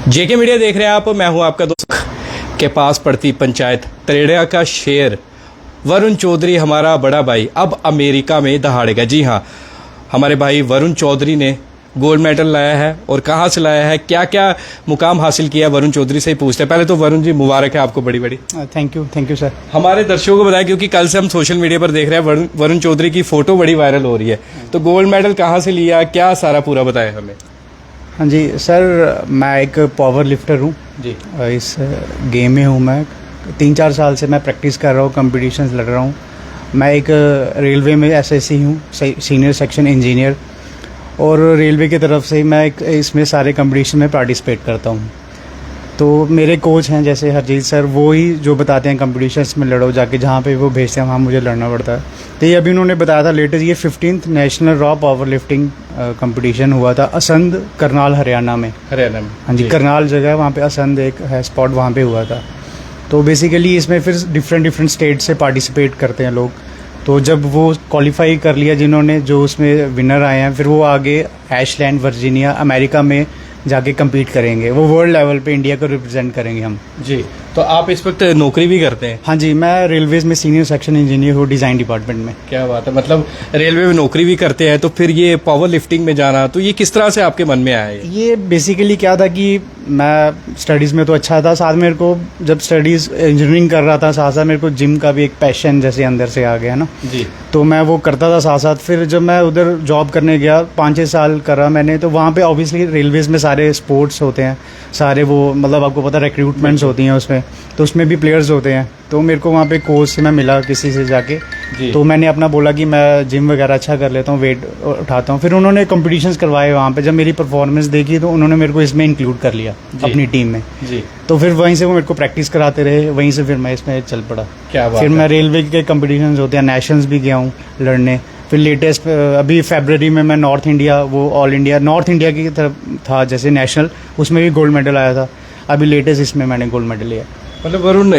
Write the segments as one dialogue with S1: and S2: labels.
S1: जेके media देख रहे हैं आप। मैं हूं आपका दोस्त। के पास पड़ती पंचायत तरेड़ा का शेर वरुण चौधरी हमारा बड़ा भाई अब अमेरिका में दहाड़ेगा। जी हां, हमारे भाई वरुण चौधरी ने गोल्ड मेडल लाया है। और कहां से लाया है, क्या क्या मुकाम हासिल किया, वरुण चौधरी से ही पूछते हैं। पहले तो वरुण जी मुबारक है आपको बड़ी बड़ी।
S2: Thank you sir.
S1: हमारे दर्शकों को बताया, क्योंकि कल से हम सोशल मीडिया पर देख रहे हैं वरुण चौधरी की फोटो बड़ी वायरल हो रही है, तो गोल्ड मेडल कहाँ से लिया, क्या सारा पूरा बताया हमें।
S2: हाँ जी सर, मैं एक पावर लिफ्टर हूँ
S1: जी।
S2: इस गेम में हूँ। मैं 3-4 साल से मैं प्रैक्टिस कर रहा हूँ, कॉम्पिटिशन्स लड़ रहा हूँ। मैं एक रेलवे में एसएससी हूँ, सीनियर सेक्शन इंजीनियर, और रेलवे की तरफ से मैं एक इसमें सारे कंपटीशन में पार्टिसिपेट करता हूँ। तो मेरे कोच हैं जैसे हरजीत सर, वो ही जो बताते हैं कंपटीशन्स में लड़ो जाके, जहाँ पे वो भेजते हैं वहाँ मुझे लड़ना पड़ता है। तो ये अभी उन्होंने बताया था लेटेस्ट, ये 15th national raw power lifting competition हुआ था असंध, करनाल, हरियाणा में। हाँ जी, करनाल जगह है, वहाँ पे असंध एक है स्पॉट, वहाँ पे हुआ था। तो बेसिकली इसमें फिर डिफरेंट स्टेट से पार्टिसिपेट करते हैं लोग। तो जब वो क्वालिफाई कर लिया जिन्होंने, जो उसमें विनर आए हैं, फिर वो आगे एशलैंड, वर्जीनिया, अमेरिका में जाके compete करेंगे। वो वर्ल्ड लेवल पे इंडिया को रिप्रेजेंट करेंगे हम।
S1: जी, तो आप इस वक्त नौकरी भी करते हैं?
S2: हाँ जी, मैं रेलवेज में सीनियर सेक्शन इंजीनियर हूँ, डिज़ाइन डिपार्टमेंट में।
S1: क्या बात है, मतलब रेलवे में नौकरी भी करते हैं, तो फिर ये पावर लिफ्टिंग में जाना, तो ये किस तरह से आपके मन में आया?
S2: ये बेसिकली क्या था कि मैं स्टडीज़ में तो अच्छा था, साथ में मेरे को जब स्टडीज़ इंजीनियरिंग कर रहा था, साथ साथ मेरे को जिम का भी एक पैशन जैसे अंदर से आ गया ना
S1: जी।
S2: तो मैं वो करता था साथ साथ। फिर जब मैं उधर जॉब करने गया, 5-6 साल करा मैंने, तो वहाँ पे ऑब्वियसली रेलवेज़ में सारे स्पोर्ट्स होते हैं, सारे वो मतलब आपको पता रिक्रूटमेंट्स होती हैं उसमें, तो उसमें भी प्लेयर्स होते हैं। तो मेरे को वहाँ पे कोच से मैं मिला किसी से जाके, तो मैंने अपना बोला कि मैं जिम वगैरह अच्छा कर लेता हूँ, वेट उठाता हूँ। फिर उन्होंने कॉम्पिटिशन्स करवाए वहाँ पे, जब मेरी परफॉर्मेंस देखी तो उन्होंने मेरे को इसमें इंक्लूड कर लिया अपनी टीम में।
S1: जी।
S2: तो फिर वहीं से वो मेरे को प्रैक्टिस कराते रहे, वहीं से फिर मैं इसमें चल पड़ा।
S1: क्या बात
S2: फिर
S1: है।
S2: मैं रेलवे के कॉम्पिटिशन्स होते हैं, नेशनल्स भी गया हूँ लड़ने। फिर लेटेस्ट अभी फरवरी में मैं नॉर्थ इंडिया, वो ऑल इंडिया नॉर्थ इंडिया की तरफ था जैसे नेशनल, उसमें भी गोल्ड मेडल आया था। अभी लेटेस्ट इसमें मैंने गोल्ड मेडल लिया।
S1: मतलब वरुण,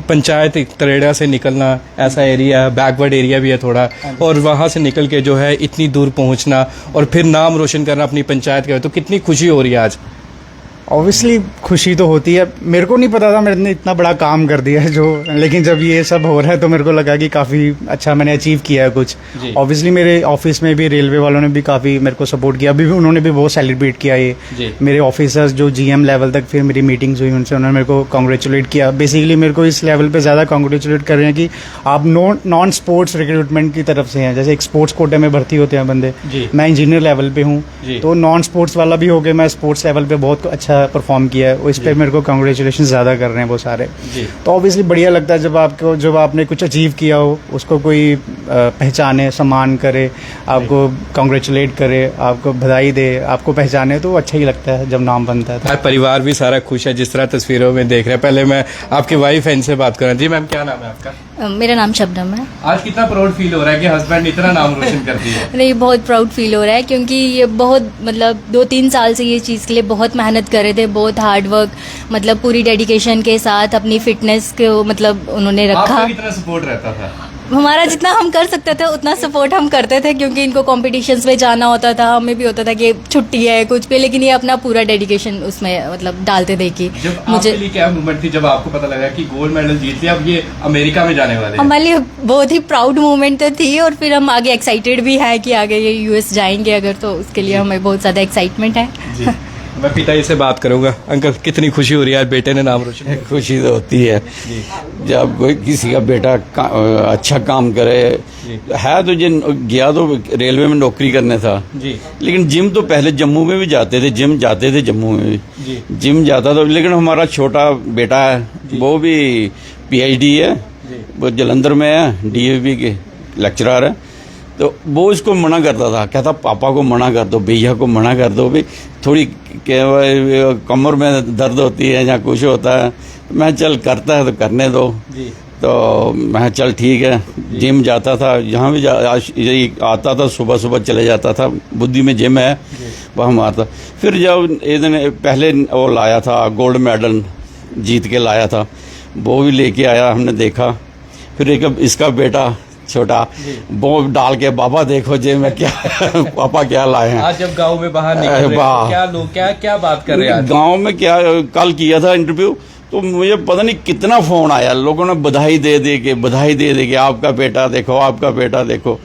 S1: पंचायत तरेड़ा से निकलना, ऐसा एरिया बैकवर्ड एरिया भी है थोड़ा, और वहाँ से निकल के जो है इतनी दूर पहुँचना और फिर नाम रोशन करना अपनी पंचायत का, तो कितनी खुशी हो रही है आज?
S2: ऑब्वियसली खुशी तो होती है। मेरे को नहीं पता था मैंने इतना बड़ा काम कर दिया है जो, लेकिन जब ये सब हो रहा है तो मेरे को लगा कि काफ़ी अच्छा मैंने अचीव किया है कुछ। ऑब्वियसली मेरे ऑफिस में भी रेलवे वालों ने भी काफ़ी मेरे को सपोर्ट किया, अभी भी उन्होंने भी बहुत सेलिब्रेट किया ये। मेरे ऑफिसर्स जो जीएम लेवल तक फिर मेरी मीटिंग्स हुई उनसे, उन्होंने मेरे को कॉन्ग्रेचुलेट किया। बेसिकली मेरे को इस लेवल पर ज़्यादा कॉन्ग्रेचुलेट कर रहे हैं कि आप नॉन स्पोर्ट्स रिक्रूटमेंट की तरफ से हैं। जैसे एक स्पोर्ट्स कोटे में भर्ती होते हैं बंदे, मैं इंजीनियर लेवल पे हूँ, तो नॉन स्पोर्ट्स वाला भी हो गया, मैं स्पोर्ट्स लेवल पे बहुत अच्छा परफॉर्म किया है। इस पे मेरे को कांग्रेचुलेशन ज़्यादा कर रहे हैं वो सारे। तो ऑब्वियसली बढ़िया लगता है जब आपने कुछ अचीव किया हो, उसको कोई पहचाने, सम्मान करे, आपको कांग्रेचुलेट करे, आपको बधाई दे, आपको पहचाने, तो अच्छा ही लगता है जब नाम बनता है।
S1: परिवार भी सारा खुश है जिस तरह तस्वीरों में देख रहे हैं। पहले मैं आपके वाइफ है, इनसे बात करूँ। जी मैम, क्या नाम है आपका?
S3: मेरा नाम शबनम है।
S1: आज कितना प्राउड फील हो रहा है कि हस्बैंड इतना नाम रोशन कर दिया?
S3: नहीं, बहुत प्राउड फील हो रहा है, क्योंकि ये बहुत मतलब 2-3 साल से ये चीज़ के लिए बहुत मेहनत कर रहे थे, बहुत हार्ड वर्क, मतलब पूरी डेडिकेशन के साथ अपनी फिटनेस को मतलब उन्होंने रखा।
S1: आपका कितना सपोर्ट रहता था?
S3: हमारा जितना हम कर सकते थे उतना सपोर्ट हम करते थे, क्योंकि इनको कॉम्पिटिशन्स में जाना होता था, हमें भी होता था कि छुट्टी है कुछ पे, लेकिन ये अपना पूरा डेडिकेशन उसमें मतलब डालते थे। कि
S1: मुझे लिए क्या मूवमेंट थी जब आपको पता लगा कि गोल्ड मेडल जीत लिया, अब ये अमेरिका में जाने वाले हैं?
S3: हमारे लिए बहुत ही प्राउड मोमेंट तो थी, और फिर हम आगे एक्साइटेड भी है कि आगे ये यूएस जाएंगे अगर, तो उसके लिए हमें बहुत ज़्यादा एक्साइटमेंट है।
S1: जी। मैं पिताजी से बात करूंगा। अंकल, कितनी खुशी हो रही है बेटे ने नाम रोशन?
S4: खुशी तो होती है जब कोई किसी का बेटा अच्छा काम करे। है तो जिन गया तो रेलवे में नौकरी करने था
S1: जी,
S4: लेकिन जिम तो पहले जम्मू में भी जाते थे, जिम जाते थे जम्मू में भी जिम जाता था। लेकिन हमारा छोटा बेटा है, वो भी पीएचडी है, वो जलंधर में है, डीएवी के लेक्चरर है। तो वो इसको मना करता था, कहता पापा को मना कर दो, भैया को मना कर दो, भी थोड़ी कमर में दर्द होती है या कुछ होता है। मैं चल करता है तो करने दो। तो मैं चल ठीक है। जिम जाता था, यहाँ भी आता था, सुबह सुबह चले जाता था, बुद्धि में जिम है वहाँ मारता। फिर जब एक दिन पहले वो लाया था गोल्ड मेडल, जीत के लाया था, वो भी लेके आया, हमने देखा। फिर एक इसका बेटा छोटा, वो डाल के पापा देखो जे मैं क्या पापा क्या लाए हैं।
S1: आज जब गांव में बाहर निकल रहे हैं,
S4: वाह।
S1: तो क्या लोग क्या बात कर रहे हैं आज?
S4: गांव में क्या, कल किया था इंटरव्यू, तो मुझे पता नहीं कितना फोन आया, लोगों ने बधाई दे के आपका बेटा देखो, आपका बेटा देखो।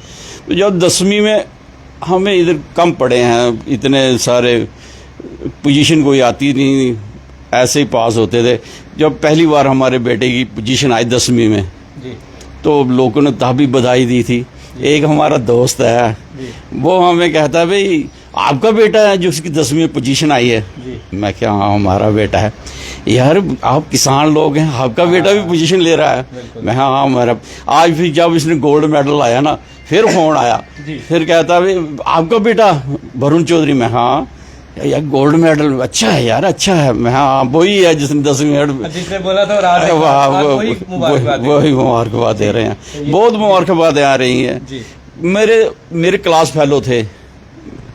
S4: तो जब 10वीं में हमें इधर कम पड़े हैं, इतने सारे पोजीशन कोई आती नहीं, ऐसे ही पास होते थे। जब पहली बार हमारे बेटे की पोजीशन आई 10वीं में,
S1: जी
S4: तो लोगों ने तभी बधाई दी थी। एक हमारा दोस्त है, वो हमें कहता है भाई आपका बेटा है जो उसकी 10वीं में पोजीशन आई है। मैं क्या, हाँ हमारा बेटा है। यार आप किसान लोग हैं, आपका बेटा भी पोजीशन ले रहा है। मैं हाँ हमारा। आज फिर जब इसने गोल्ड मेडल आया ना, फिर फोन आया, फिर कहता भाई आपका बेटा वरुण चौधरी। मैं हाँ यार गोल्ड मेडल अच्छा है यार, अच्छा है। मैं हाँ वही है जिसने 10वीं में,
S1: जिसने बोला था और आज वही
S4: मुबारकबाद दे रहे हैं। बहुत मुबारकबादें आ रही हैं। मेरे क्लास फेलो थे,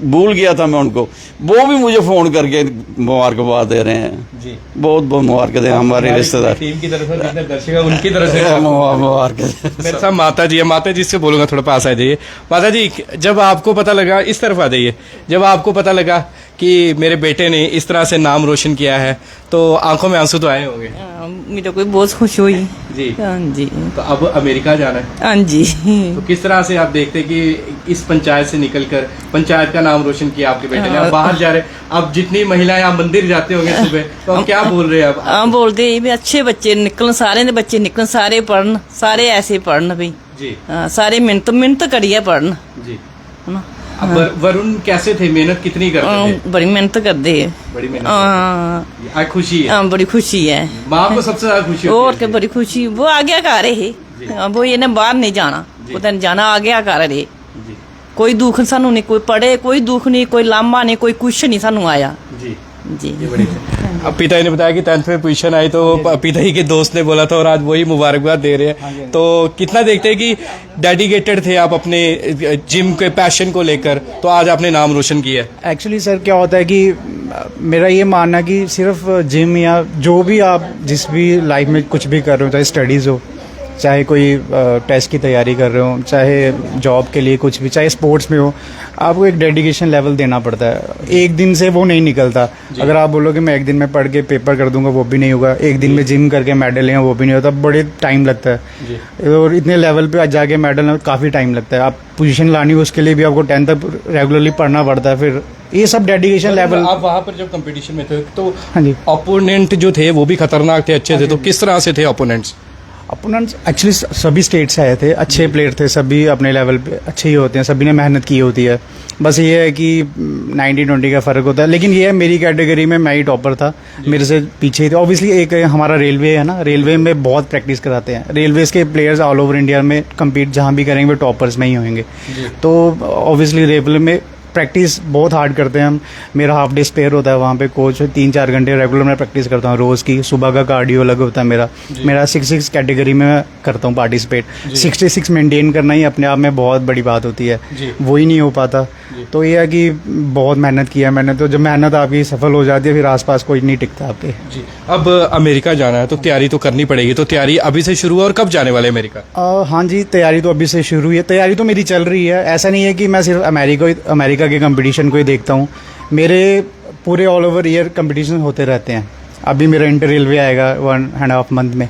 S4: भूल गया था मैं उनको, वो भी मुझे फोन करके मुबारकबाद दे रहे हैं।
S1: जी
S4: बहुत बहुत मुबारक दें हमारे रिश्तेदार,
S1: टीम की तरफ से, जितने दर्शक हैं उनकी तरफ से
S4: मुबारक।
S1: मेरे साथ माता जी है, माता जी से बोलूंगा थोड़ा पास आ जाइए। माता जी, जब आपको पता लगा, इस तरफ आ जाइए, जब आपको पता लगा कि मेरे बेटे ने इस तरह से नाम रोशन किया है, तो आंखों में आंसू तो आए होंगे?
S5: मेरे को बहुत खुश हुई।
S1: जी
S5: हाँ जी,
S1: तो अब अमेरिका जाना है,
S5: हाँ जी।
S1: तो किस तरह से आप देखते कि इस पंचायत से निकलकर पंचायत का नाम रोशन किया आपके बेटे ने? अब बाहर जा रहे, अब जितनी महिलाएं आप मंदिर जाते होंगे सुबह, तो अब क्या बोल रहे हैं अब?
S5: हाँ बोलते भी अच्छे बच्चे निकलन, सारे दे बच्चे निकलन, सारे पढ़न, सारे ऐसे पढ़न भी।
S1: जी
S5: हाँ, सारे मिहनत करिए पढ़न,
S1: जी।
S5: है ना।
S1: अब वरुण कैसे थे, मेहनत कितनी करते थे?
S5: बड़ी मेहनत करते है।
S1: बड़ी मेहनत
S5: हाँ
S1: करते थे। आज खुशी है,
S5: हाँ, बड़ी खुशी है।
S1: माँ को सबसे ज्यादा खुशी
S5: और
S1: होती
S5: क्या
S1: है।
S5: बड़ी खुशी, वो आज्ञाकार है। वो ये बाहर नहीं जाना, उधर जाना आज्ञाकार है।
S1: जी
S5: कोई दुख सानू नहीं, कोई पढ़े कोई दुख नहीं, कोई लामा नहीं, कोई कुछ नहीं सानू आया
S1: जी।
S5: जी।
S1: ये बड़ी अब पिताजी ने बताया कि 10th में पोजीशन आई, तो पिताजी के दोस्त ने बोला था और आज वही मुबारकबाद दे रहे हैं। तो कितना देखते हैं कि डेडिकेटेड थे आप अपने जिम के पैशन को लेकर, तो आज आपने नाम रोशन किया है।
S2: एक्चुअली सर क्या होता है कि मेरा ये मानना कि सिर्फ जिम या जो भी आप जिस भी लाइफ में कुछ भी कर रहे हो, चाहे स्टडीज़ हो, चाहे कोई टेस्ट की तैयारी कर रहे हो, चाहे जॉब के लिए कुछ भी, चाहे स्पोर्ट्स में हो, आपको एक डेडिकेशन लेवल देना पड़ता है। एक दिन से वो नहीं निकलता। अगर आप बोलो कि मैं एक दिन में पढ़ के पेपर कर दूंगा, वो भी नहीं होगा। एक दिन में जिम करके मेडल लें, वो भी नहीं होता, बड़े टाइम लगता है। और इतने लेवल पे आज जाके मेडल काफ़ी टाइम लगता है। आप पोजीशन लानी हो उसके लिए भी आपको 10 तक रेगुलरली पढ़ना पड़ता है। फिर ये सब डेडिकेशन लेवल।
S1: आप वहाँ पर जब कंपटीशन में थे, तो
S2: हाँ जी,
S1: ओपोनेंट जो थे वो भी खतरनाक थे, अच्छे थे, तो किस तरह से थे ओपोनेंट्स?
S2: अपोनेंट्स एक्चुअली सभी स्टेट से आए थे, अच्छे प्लेयर थे, सभी अपने लेवल पे अच्छे ही होते हैं, सभी ने मेहनत की होती है। बस ये है कि 90-20 का फ़र्क होता है। लेकिन ये है मेरी कैटेगरी में मैं ही टॉपर था, मेरे से पीछे ही थे। ऑब्वियसली एक हमारा रेलवे है ना, रेलवे में बहुत प्रैक्टिस कराते हैं। रेलवेज़ के प्लेयर्स ऑल ओवर इंडिया में कम्पीट जहाँ भी करेंगे वो टॉपर्स में ही होंगे। तो ऑब्वियसली रेलवे में प्रैक्टिस बहुत हार्ड करते हैं हम। मेरा हाफ डे स्पेयर होता है वहाँ पे, कोच 3-4 घंटे रेगुलर मैं प्रैक्टिस करता हूँ रोज़ की। सुबह का कार्डियो अलग होता है मेरा 66 कैटेगरी में मैं करता हूँ पार्टिसिपेट। 66 मेंटेन करना ही अपने आप में बहुत बड़ी बात होती है, वो ही नहीं हो पाता। तो ये है कि बहुत मेहनत किया मैंने। तो जब मेहनत आपकी सफल हो जाती है, फिर आसपास कोई नहीं टिकता आपके।
S1: जी। अब अमेरिका जाना है, तो तैयारी तो करनी पड़ेगी, तो तैयारी अभी से शुरू है, और कब जाने वाले अमेरिका?
S2: हाँ जी, तैयारी तो अभी से शुरू हुई है। तैयारी तो मेरी चल रही है। ऐसा नहीं है कि मैं सिर्फ अमेरिका के कंपटीशन को ही देखता हूँ। मेरे पूरे ऑल ओवर ईयर कंपटीशन होते रहते हैं। अभी मेरा इंटर रेलवे आएगा 1.5 मंथ में,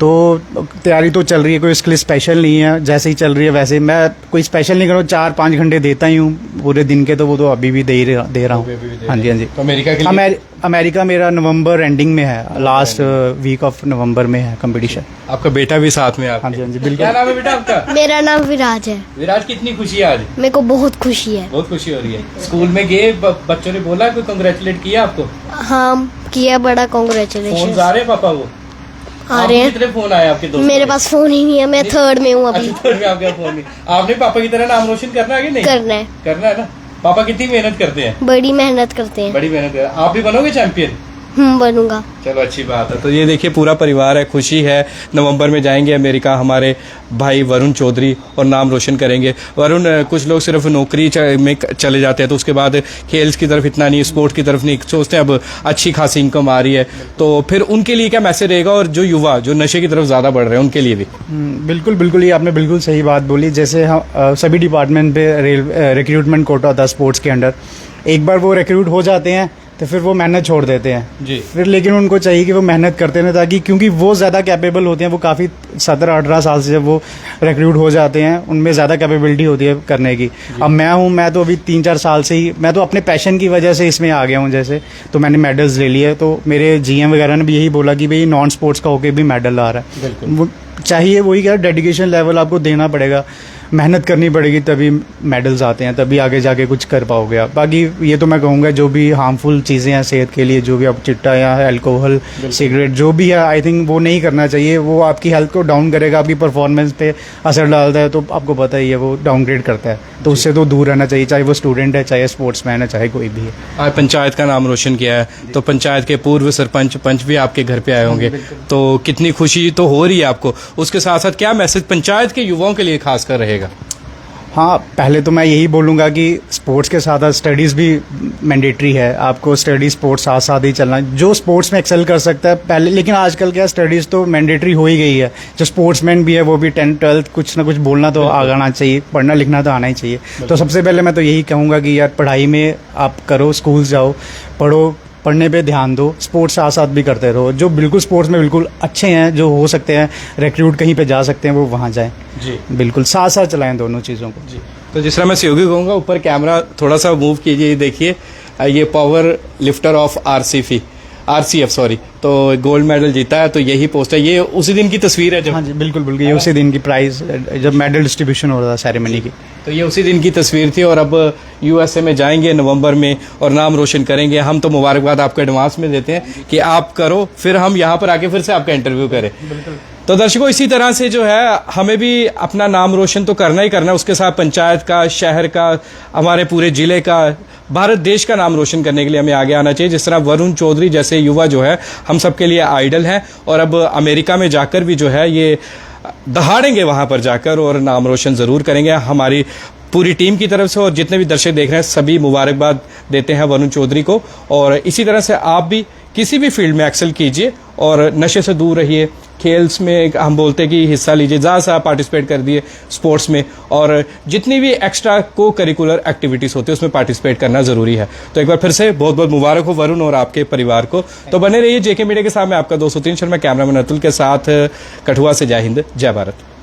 S2: तो तैयारी तो चल रही है। कोई इसके लिए स्पेशल नहीं है, जैसे ही चल रही है वैसे। मैं कोई स्पेशल नहीं कर रहा हूँ, 4-5 घंटे देता ही हूँ पूरे दिन के, तो वो तो अभी भी दे रहा हूँ। हाँ जी, हाँ जी।
S1: तो अमेरिका के लिए
S2: अमेरिका मेरा नवंबर एंडिंग में है, लास्ट वीक ऑफ नवंबर में है कंपटीशन।
S1: आपका बेटा भी साथ में है आपके?
S2: हाँ जी, हाँ जी,
S1: क्या
S2: बिल्कुल।
S1: नाम है बेटा आपका?
S6: मेरा नाम विराज है।
S1: विराज, कितनी खुशी है आज?
S6: मेरे को बहुत खुशी है।
S1: बहुत खुशी हो रही है। स्कूल में गए, बच्चों ने बोला, कोई कंग्रेचुलेट किया आपको?
S6: हाँ किया, बड़ा
S1: फोन
S6: कांग्रेचुलेशन।
S1: आ रहे हैं पापा वो?
S6: आ रहे हैं।
S1: कितने फोन आए आपके दोस्तों
S6: मेरे
S1: के?
S6: पास फोन ही नहीं है, मैं 3rd में हूँ अभी।
S1: अच्छा, third में आपका फोन नहीं। आपने पापा की तरह नाम रोशन करना है कि नहीं?
S6: करना है,
S1: करना है ना। पापा कितनी मेहनत करते हैं?
S6: बड़ी मेहनत करते हैं।
S1: बड़ी मेहनत करते हैं। आप भी बनोगे चैंपियन?
S6: बनूंगा।
S1: चलो अच्छी बात है। तो ये देखिए पूरा परिवार है, खुशी है। नवंबर में जाएंगे अमेरिका हमारे भाई वरुण चौधरी और नाम रोशन करेंगे। वरुण, कुछ लोग सिर्फ नौकरी में चले जाते हैं तो उसके बाद खेल्स की तरफ इतना नहीं, स्पोर्ट की तरफ नहीं सोचते, अब अच्छी खासी इनकम आ रही है, तो फिर उनके लिए क्या मैसेज रहेगा? और जो युवा जो नशे की तरफ ज़्यादा बढ़ रहे हैं उनके लिए भी।
S2: बिल्कुल बिल्कुल, ये आपने बिल्कुल सही बात बोली। जैसे हम सभी डिपार्टमेंट पे रिक्रूटमेंट कोटा होता है स्पोर्ट्स के अंडर, एक बार वो रिक्रूट हो जाते हैं तो फिर वो मेहनत छोड़ देते हैं
S1: जी।
S2: फिर लेकिन उनको चाहिए कि वो मेहनत करते रहें, ताकि क्योंकि वो ज़्यादा कैपेबल होते हैं, वो काफ़ी 17-18 साल से जब वो रिक्रूट हो जाते हैं उनमें ज़्यादा कैपेबिलिटी होती है करने की। अब मैं तो अभी 3-4 साल से ही, मैं तो अपने पैशन की वजह से इसमें आ गया हूँ। जैसे तो मैंने मेडल्स ले लिए, तो मेरे GM वगैरह ने भी यही बोला कि भाई नॉन स्पोर्ट्स का होके भी मेडल आ रहा है। वो चाहिए, वही क्या डेडिकेशन लेवल आपको देना पड़ेगा, मेहनत करनी पड़ेगी, तभी मेडल्स आते हैं, तभी आगे जाके कुछ कर पाओगे आप। बाकी ये तो मैं कहूँगा जो भी हार्मफुल चीज़ें हैं सेहत के लिए, जो भी आप चिट्टा या अल्कोहल, सिगरेट जो भी है, आई थिंक वो नहीं करना चाहिए। वो आपकी हेल्थ को डाउन करेगा, आपकी परफॉर्मेंस पे असर डालता है, तो आपको पता ही है वो डाउनग्रेड करता है, तो उससे तो दूर रहना चाहिए, चाहे वो स्टूडेंट है, चाहे स्पोर्ट्समैन है, चाहे कोई भी है।
S1: आज पंचायत का नाम रोशन किया है, तो पंचायत के पूर्व सरपंच पंच भी आपके घर पे आए होंगे, तो कितनी खुशी तो हो रही है आपको। उसके साथ साथ क्या मैसेज पंचायत के युवाओं के लिए खासकर रहेगा?
S2: हाँ, पहले तो मैं यही बोलूँगा कि स्पोर्ट्स के साथ साथ स्टडीज़ भी मैंडेटरी है। आपको स्टडी स्पोर्ट्स साथ साथ ही चलना है। जो स्पोर्ट्स में एक्सेल कर सकता है पहले, लेकिन आजकल क्या स्टडीज़ तो मैंडेटरी हो ही गई है। जो स्पोर्ट्समैन भी है वो भी 10th 12th कुछ ना कुछ बोलना तो आना चाहिए, पढ़ना लिखना तो आना ही चाहिए। तो सबसे पहले मैं तो यही कहूँगा कि यार पढ़ाई में आप करो, स्कूल जाओ, पढ़ो, पढ़ने पे ध्यान दो, स्पोर्ट्स साथ साथ भी करते रहो। जो बिल्कुल स्पोर्ट्स में बिल्कुल अच्छे हैं, जो हो सकते हैं रिक्रूट कहीं पे जा सकते हैं, वो वहाँ जाएं
S1: जी।
S2: बिल्कुल साथ साथ चलाएं दोनों चीज़ों को
S1: जी। तो जिस तरह मैं सहयोगी कहूँगा, ऊपर कैमरा थोड़ा सा मूव कीजिए, ये देखिए ये power lifter of RCF sorry, तो गोल्ड मेडल जीता है, तो यही पोस्ट है। ये उसी दिन की तस्वीर है जब,
S2: हाँ जी बिल्कुल बिल्कुल, ये उसी दिन की प्राइज जब मेडल डिस्ट्रीब्यूशन हो रहा था सेरेमनी की,
S1: तो ये उसी दिन की तस्वीर थी। और अब USA में जाएंगे नवंबर में और नाम रोशन करेंगे। हम तो मुबारकबाद आपको एडवांस में देते हैं कि आप करो, फिर हम यहाँ पर आके फिर से आपका इंटरव्यू करें। तो दर्शकों, इसी तरह से जो है हमें भी अपना नाम रोशन तो करना ही करना है, उसके साथ पंचायत का, शहर का, हमारे पूरे जिले का, भारत देश का नाम रोशन करने के लिए हमें आगे आना चाहिए। जिस तरह वरुण चौधरी जैसे युवा जो है हम सबके लिए आइडल हैं, और अब अमेरिका में जाकर भी जो है ये दहाड़ेंगे वहाँ पर जाकर और नाम रोशन ज़रूर करेंगे। हमारी पूरी टीम की तरफ से और जितने भी दर्शक देख रहे हैं सभी मुबारकबाद देते हैं वरुण चौधरी को। और इसी तरह से आप भी किसी भी फील्ड में एक्सेल कीजिए और नशे से दूर रहिए। खेल्स में हम बोलते हैं कि हिस्सा लीजिए, ज़्यादा से पार्टिसिपेट कर दिए स्पोर्ट्स में, और जितनी भी एक्स्ट्रा को करिकुलर एक्टिविटीज़ होती है उसमें पार्टिसिपेट करना ज़रूरी है। तो एक बार फिर से बहुत बहुत मुबारक हो वरुण और आपके परिवार को। तो बने रहिए JK मीडिया के साथ। मैं आपका 203 शर्मा, कैमरामैन अतुल के साथ कठुआ से। जय हिंद, जय भारत।